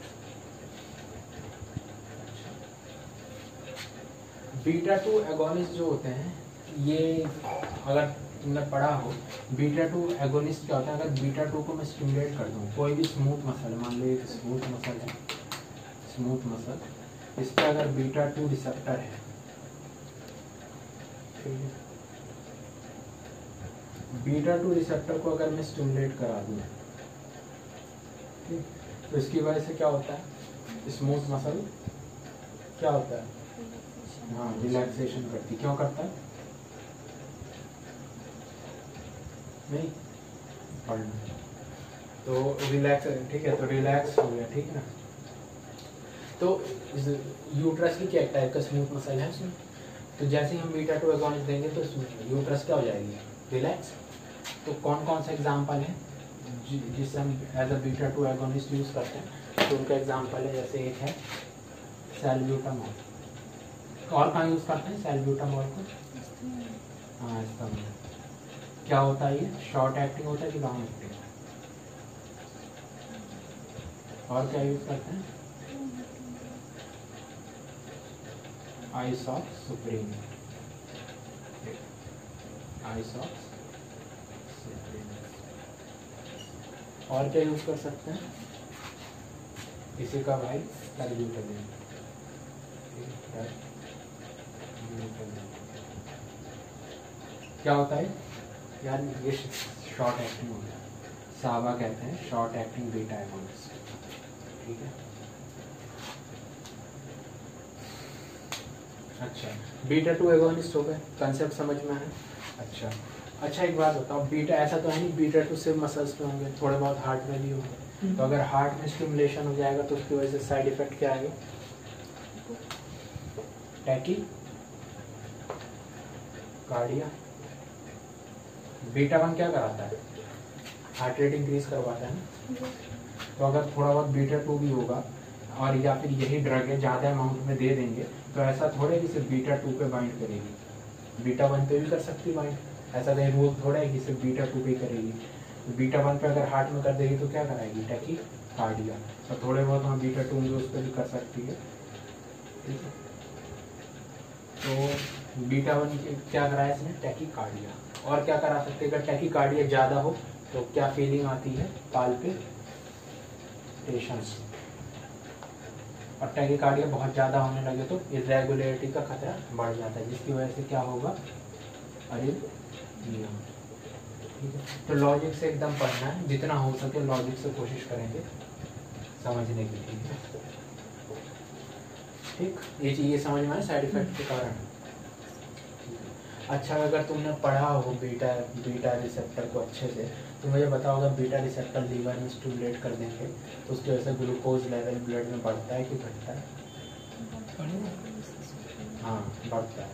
[SPEAKER 1] बीटा-2 एगोनिस्ट जो होते हैं, ये अगर तुमने पढ़ा हो, बीटा-2 एगोनिस्ट क्या होता है? अगर बीटा-2 को मैं स्टिमुलेट कर दूँ, कोई भी स्मूथ मसल, मान लो एक स्मूथ मसल है, स्मूथ मसल, इस पर अगर बीटा-2 रिसेप्टर है, ठीक है, बीटा-2 रिसेप्टर को अगर मैं स्टिमुलेट करा दूँ, ठीक, तो इसकी वजह से क्या होता है? स्मूथ मसल क्या होता है? हाँ, रिलैक्सेशन करती। क्यों करता है? नहीं पढ़ना, तो रिलैक्स, ठीक है, तो रिलैक्स हो गया, ठीक है ना। तो यूट्रस की क्या टाइप का स्मूथ मसल है उसमें, तो जैसे ही हम बीटा-2 एगोनिस्ट देंगे तो यूट्रस क्या हो जाएगी? रिलैक्स। तो कौन कौन सा एग्जाम्पल है जिससे हम एज अ बीटा-2 एगोनिस्ट यूज करते हैं? तो उनका एग्जाम्पल है, जैसे एक है सैल्ब्यूटामॉल। और कहाँ यूज करते हैं सैल्ब्यूटामॉल को? हाँ, स्तन। क्या होता है ये? शॉर्ट एक्टिंग होता है कि लॉन्ग एक्टिंग? और क्या यूज करते हैं? आइसॉक्स सुप्रीम, आइसॉक्स सुप्रीम। और क्या यूज कर सकते हैं? इसी का भाई सैल्ब्यूटामॉल, क्या होता है? यार ये शॉर्ट एक्टिंग हो गया, सावा कहते हैं शॉर्ट एक्टिंग बीटा एगोनिस्ट, ठीक है। अच्छा, बीटा 2 एगोनिस्ट हो गए, कंसेप्ट समझ में है। अच्छा एक बात बताओ, बीटा ऐसा तो है नहीं बीटा 2 सिर्फ मसल्स में होंगे, थोड़े बहुत हार्ट में भी होंगे, तो अगर हार्ट में स्टिमुलेशन हो जाएगा तो उसकी वजह से साइड इफेक्ट क्या आएगा? Tacky cardia. बीटा 1 क्या कराता है? हार्ट रेट इंक्रीज करवाता है ना। तो अगर थोड़ा बहुत बीटा 2 भी होगा और या फिर यही ड्रग है ज़्यादा अमाउंट में दे देंगे तो ऐसा थोड़े कि सिर्फ बीटा 2 पे बाइंड करेगी, बीटा 1 पे भी कर सकती बाइंड, ऐसा कहीं रूल थोड़ा है कि सिर्फ बीटा 2 पे करेगी। तो बीटा 1 पे अगर हार्ट में कर देगी तो क्या कराएगी? Tachycardia. और थोड़े बहुत हम बीटा 2 उस पर भी कर सकती है, ठीक है। तो बीटा 1 क्या कराया इसने? Tachycardia. और क्या करा सकते हैं? अगर टैकी कार्डिया ज़्यादा हो तो क्या फीलिंग आती है? पाल्पिटेशंस। और टैकीकार्डिया बहुत ज़्यादा होने लगे तो इरेगुलरिटी का खतरा बढ़ जाता है, जिसकी वजह से क्या होगा? अरिथमिया, ठीक है। तो लॉजिक से एकदम पढ़ना है, जितना हो सके लॉजिक से कोशिश करेंगे समझने की, ठीक है। ठीक, ये चीज़ समझ में आए साइड इफेक्ट के कारण। अच्छा, अगर तुमने पढ़ा हो बीटा रिसेप्टर को अच्छे से, तो मुझे बताओ अगर बीटा रिसेप्टर लीवर में स्टिमुलेट कर देंगे तो उसकी वजह से ग्लूकोज लेवल ब्लड में बढ़ता है कि घटता है? हाँ, बढ़ता है,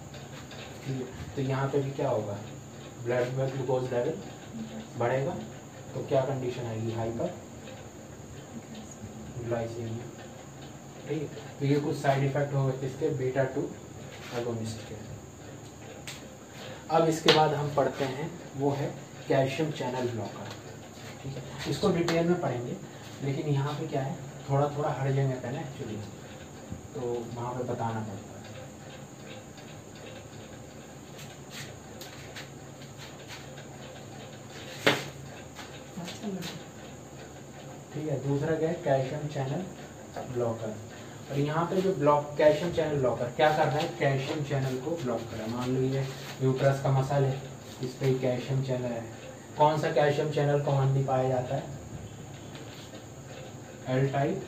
[SPEAKER 1] ठीक है। तो यहाँ पे भी क्या होगा? ब्लड में ग्लूकोज लेवल बढ़ेगा तो क्या कंडीशन आएगी? हाइपर ग्लाइसीमिया, ठीक है। तो ये कुछ साइड इफेक्ट होगा किसके? बीटा 2 एगोनिस्ट के। अब इसके बाद हम पढ़ते हैं वो है कैल्शियम चैनल ब्लॉकर, ठीक है। इसको डिटेल में पढ़ेंगे, लेकिन यहाँ पे क्या है, थोड़ा थोड़ा हर जगह पे ना एक्चुअली, तो वहाँ पे बताना पड़ता है। ठीक है, दूसरा क्या है? Calcium channel blocker. और यहाँ पे जो कैल्शियम चैनल ब्लॉकर क्या कर रहा है? कैल्शियम चैनल को ब्लॉक कर रहा है। मान लो ये यूट्रस का मसल है, इस पे कैल्शियम चैनल है। कौन सा कैल्शियम चैनल कॉमनली पाया जाता है? L type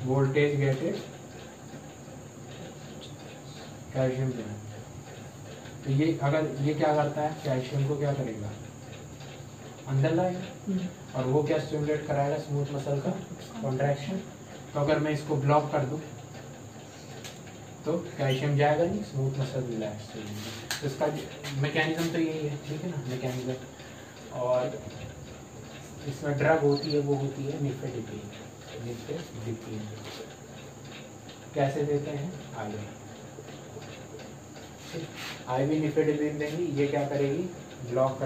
[SPEAKER 1] voltage gated calcium channel. तो ये अगर ये क्या करता है? कैल्शियम को क्या करेगा? अंदर लाएगा, और वो क्या स्टिमुलेट कराएगा? स्मूथ मसल का कॉन्ट्रैक्शन। तो अगर मैं इसको ब्लॉक कर दूं तो कैल्शियम जाएगा नहीं, स्मूथ मसल रिलैक्स हो जाएगा। तो इसका मैकेनिज्म तो यही है, ठीक है ना, मैकेनिज्म। और इसमें ड्रग होती है, वो होती है निफेडिपिन। कैसे देते हैं? आईवी निफेडिपिन देंगी, ये क्या करेगी? ब्लॉक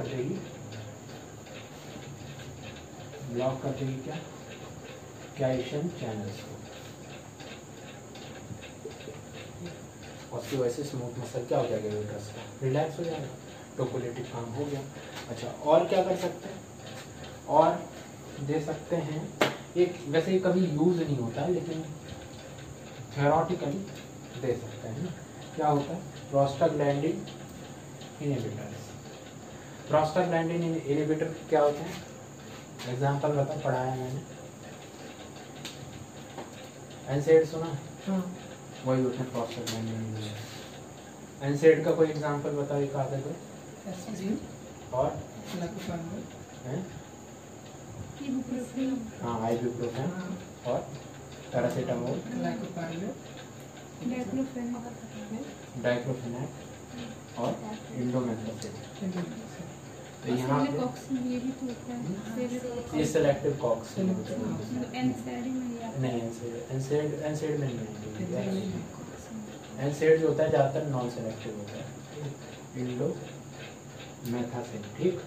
[SPEAKER 1] कर देगी क्या? कैल्शियम चैनल्स को। उसकी वजह से स्मूथ मसल क्या हो जाएगा? यूट्रस का रिलैक्स हो जाएगा, टोकोलिटिक काम हो गया। अच्छा, और क्या कर सकते हैं? और दे सकते हैं एक, वैसे ये कभी यूज नहीं होता लेकिन थ्योरेटिकली दे सकते हैं ना। क्या होता है? Prostaglandin inhibitors. प्रोस्टाग्लैंडिन इनहिबिटर क्या होते हैं? एग्जाम्पल बता, पढ़ाया मैंने। एनसेड सुना? वही होते हैं प्रोस्टाग्लैंडिन इनहिबिटर। एनसेड का कोई एग्जाम्पल बताओ, एक आधा दो। और हाँ, आइबुप्रोफेन और पैरासीटामोल, डाइक्लोफेनेक और इंडोमेथासिन। तो यहाँ पे ये सिलेक्टिव कॉक्स नहीं, एनसेड में नहीं। एनसेड जो होता है ज़्यादातर नॉन सेलेक्टिव होता है, इंडोमेथासिन, ठीक।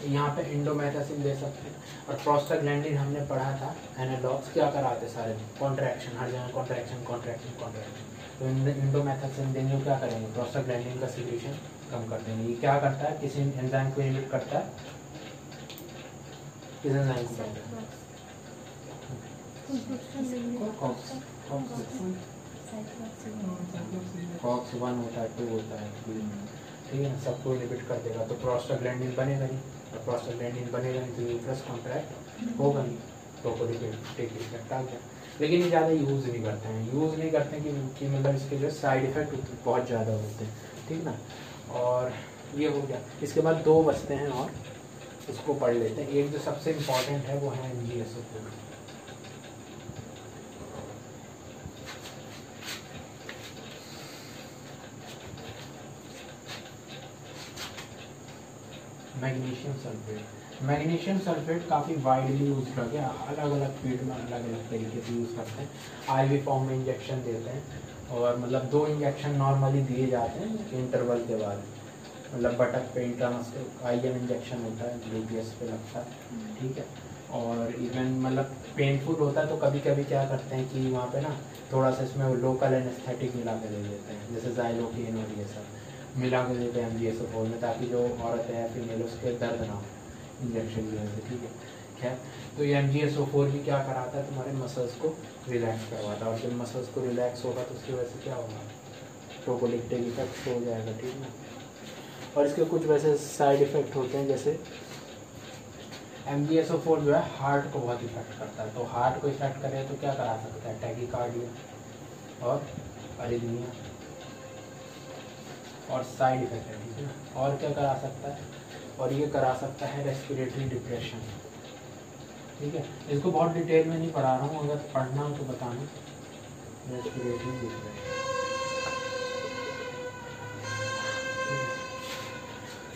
[SPEAKER 1] यहाँ पे इंडोमेथासिन दे सकते हैं। और प्रोस्टाग्लैंडिन हमने पढ़ा था एनालॉग्स क्या कराते सारे? कॉन्ट्रैक्शन, हर जगह कॉन्ट्रैक्शन। तो इंडोमेथासिन देंगे क्या करेंगे? प्रोस्टाग्लैंडिन का सिक्रीशन कम कर देंगे। ये क्या करता है? किसी एंजाइम को इनहिबिट करता है। किस एंजाइम को? कॉक्स 1 होता है, 2 होता है, 3। ठीक है ना, सबको इनहिबिट कर देगा, तो प्रोस्टाग्लैंडिन बनेगा नहीं, और प्रोस्टाग्लैंडिन बनेगा नहीं तो यूट्रस कॉन्ट्रैक्ट होगा नहीं, टोकोलिटिक इफेक्ट आ गया। लेकिन ये ज़्यादा यूज़ नहीं करते हैं, कि मतलब इसके जो साइड इफ़ेक्ट बहुत ज़्यादा होते हैं, ठीक ना। और ये हो गया। इसके बाद 2 बचते हैं और उसको पढ़ लेते हैं। एक जो सबसे इम्पॉर्टेंट है वो है MgSO4। Magnesium sulphate. Magnesium sulphate काफ़ी वाइडली यूज कर गया, अलग अलग फील्ड में अलग अलग तरीके से यूज़ करते हैं। IV फॉर्म में इंजेक्शन देते हैं, और मतलब 2 इंजेक्शन नॉर्मली दिए जाते हैं इंटरवल के बाद, मतलब बटक पे इंट्रामस्कुलर IM इंजेक्शन होता है, BPS पे लगता है, ठीक है। और इवन मतलब पेनफुल होता है तो कभी कभी क्या करते हैं कि वहाँ पे ना थोड़ा सा इसमें लोकल एनेस्थेटिक मिला के दे देते हैं, जैसे ज़ाइलोकेन और ये सब मिला के देते हैं MgSO4 में, ताकि जो औरत है फीमेल उसके दर्द ना हो इंजेक्शन की वजह से, ठीक है। खैर, तो ये MgSO4 भी क्या कराता है, तुम्हारे मसल्स को रिलैक्स करवाता है, और जब मसल्स को रिलैक्स होगा तो उसकी वजह से क्या होगा, टोकोलिटिक इफेक्ट हो जाएगा, ठीक है। और इसके कुछ वैसे साइड इफ़ेक्ट होते हैं, जैसे MgSO4 जो है हार्ट को बहुत इफेक्ट करता है, तो हार्ट को इफेक्ट करे तो क्या करा सकता है, टैकीकार्डिया और अरिथमिया, और साइड इफेक्ट है, ठीक है ना। और क्या करा सकता है, और ये करा सकता है रेस्पिरेटरी डिप्रेशन, ठीक है। इसको बहुत डिटेल में नहीं पढ़ा रहा हूँ, अगर पढ़ना हो तो बताना। रेस्पिरेटरी डिप्रेशन,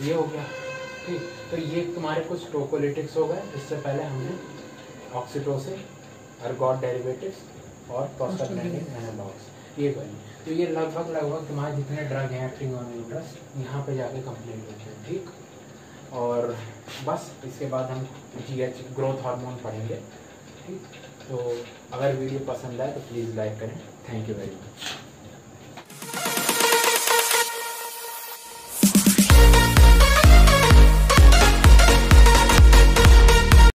[SPEAKER 1] ये हो गया, ठीक। तो ये तुम्हारे कुछ टोकोलिटिक्स हो गए। इससे पहले हमने ऑक्सीटोसिन, एर्गोट डेरिवेटिव्स और प्रोस्टाग्लैंडिन एनालॉग्स ये करें। तो ये लगभग तुम्हारे जितने ड्रग हैं एक्टिंग ऑन यूट्रस यहाँ पे जाके कंप्लीट होते हैं, ठीक। और बस इसके बाद हम GH ग्रोथ हार्मोन पढ़ेंगे, ठीक। तो अगर वीडियो पसंद आए तो प्लीज़ लाइक करें। Thank you very much.